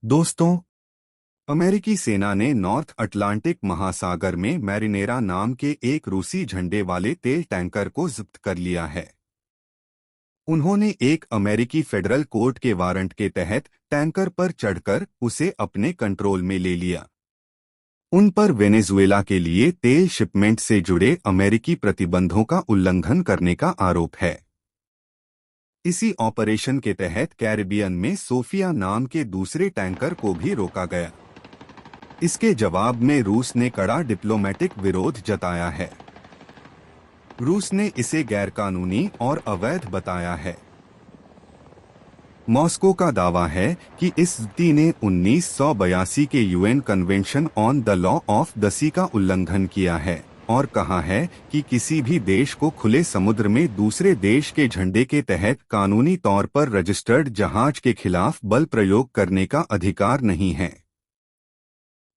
दोस्तों, अमेरिकी सेना ने नॉर्थ अटलांटिक महासागर में मैरिनेरा नाम के एक रूसी झंडे वाले तेल टैंकर को जब्त कर लिया है। उन्होंने एक अमेरिकी फेडरल कोर्ट के वारंट के तहत टैंकर पर चढ़कर उसे अपने कंट्रोल में ले लिया। उन पर वेनेजुएला के लिए तेल शिपमेंट से जुड़े अमेरिकी प्रतिबंधों का उल्लंघन करने का आरोप है। इसी ऑपरेशन के तहत कैरिबियन में सोफिया नाम के दूसरे टैंकर को भी रोका गया। इसके जवाब में रूस ने कड़ा डिप्लोमेटिक विरोध जताया है। रूस ने इसे गैरकानूनी और अवैध बताया है। मॉस्को का दावा है कि इस युवती ने 1982 के UN convention on the law of the sea का उल्लंघन किया है और कहा है कि किसी भी देश को खुले समुद्र में दूसरे देश के झंडे के तहत कानूनी तौर पर रजिस्टर्ड जहाज के खिलाफ बल प्रयोग करने का अधिकार नहीं है।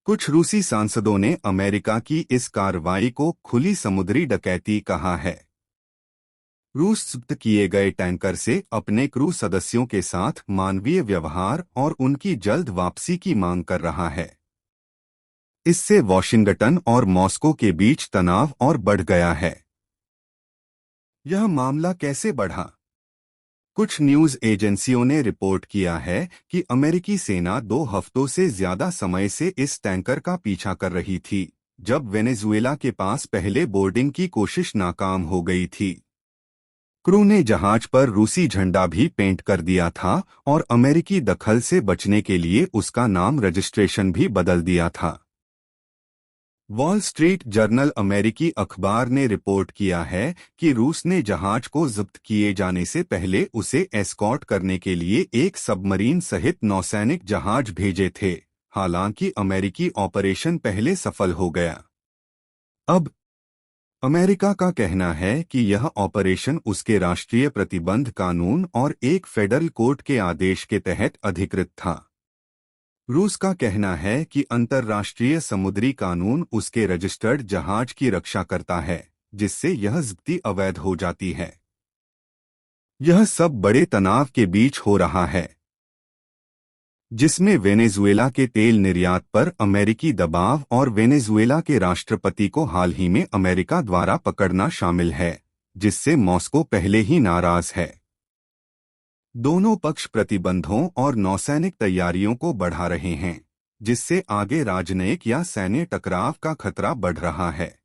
कुछ रूसी सांसदों ने अमेरिका की इस कार्रवाई को खुली समुद्री डकैती कहा है। रूस जब्त किए गए टैंकर से अपने क्रू सदस्यों के साथ मानवीय व्यवहार और उनकी जल्द वापसी की मांग कर रहा है। इससे वॉशिंगटन और मॉस्को के बीच तनाव और बढ़ गया है। यह मामला कैसे बढ़ा? कुछ न्यूज एजेंसियों ने रिपोर्ट किया है कि अमेरिकी सेना 2 हफ्तों से ज्यादा समय से इस टैंकर का पीछा कर रही थी, जब वेनेजुएला के पास पहले बोर्डिंग की कोशिश नाकाम हो गई थी। क्रू ने जहाज पर रूसी झंडा भी पेंट कर दिया था और अमेरिकी दखल से बचने के लिए उसका नाम रजिस्ट्रेशन भी बदल दिया था। वॉल स्ट्रीट जर्नल अमेरिकी अखबार ने रिपोर्ट किया है कि रूस ने जहाज को जब्त किए जाने से पहले उसे एस्कॉर्ट करने के लिए एक सबमरीन सहित नौसैनिक जहाज भेजे थे। हालांकि अमेरिकी ऑपरेशन पहले सफल हो गया। अब अमेरिका का कहना है कि यह ऑपरेशन उसके राष्ट्रीय प्रतिबंध कानून और एक फेडरल कोर्ट के आदेश के तहत अधिकृत था। रूस का कहना है कि अंतर्राष्ट्रीय समुद्री कानून उसके रजिस्टर्ड जहाज की रक्षा करता है, जिससे यह जब्ती अवैध हो जाती है। यह सब बड़े तनाव के बीच हो रहा है, जिसमें वेनेजुएला के तेल निर्यात पर अमेरिकी दबाव और वेनेजुएला के राष्ट्रपति को हाल ही में अमेरिका द्वारा पकड़ना शामिल है, जिससे मॉस्को पहले ही नाराज है। दोनों पक्ष प्रतिबंधों और नौसैनिक तैयारियों को बढ़ा रहे हैं, जिससे आगे राजनयिक या सैन्य टकराव का खतरा बढ़ रहा है।